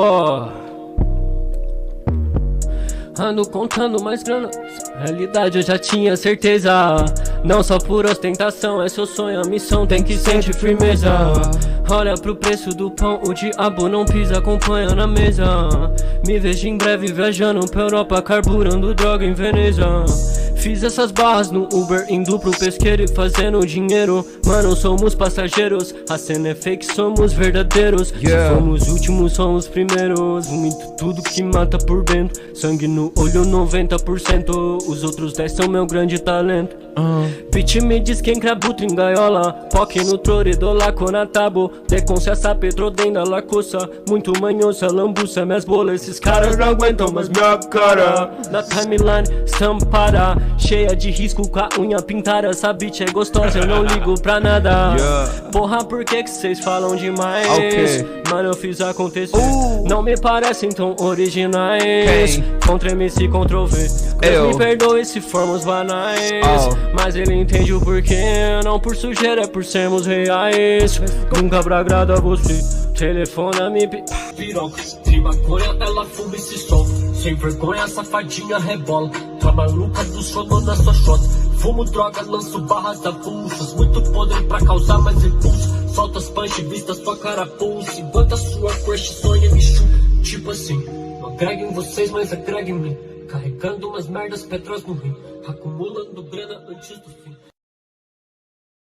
Oh, ando contando mais grana. Realidade eu já tinha certeza. Não só por ostentação, é seu sonho, a missão tem que sentir firmeza. Olha pro preço do pão, o diabo não pisa, acompanha na mesa. Me vejo em breve viajando pra Europa, carburando droga em Veneza. Fiz essas barras no Uber, indo pro pesqueiro e fazendo dinheiro. Mano, somos passageiros, a cena é fake, somos verdadeiros. Se fomos últimos, somos primeiros. Vomito tudo que mata por dentro. Sangue no olho 90%, os outros 10 são meu grande talento. Bitch me diz quem crabuto em gaiola. POC no trorido, laco na tábua. De consciência, petro dentro da lacuça. Muito manhosa, lambuça, minhas bolas. Esses caras não aguentam mais minha cara. Na timeline, estampada, cheia de risco com a unha pintada. Essa bitch é gostosa, eu não ligo pra nada. Porra, por que cês falam demais? Mano, eu fiz acontecer. Não me parecem tão originais. Contra MC, Ctrl V. Deus me perdoe se formos banais, mas ele entende o porquê. Não por sujeira, é por sermos reais. Nunca pra agradar você. Telefona-me, piroca. De maconha, ela fuma e se solta. Sem vergonha, safadinha rebola. Tá maluca do sono da sua shot. Fumo droga, lanço barras avulsas. Muito poder pra causar mais impulso. Solta as punch, vista sua carapuça. Enquanto a sua crush sonha me chupa. Tipo assim, não agreguem vocês, mas agreguem em mim. Carregando umas merdas, pedras no rim. Acumulando grana antes do fim.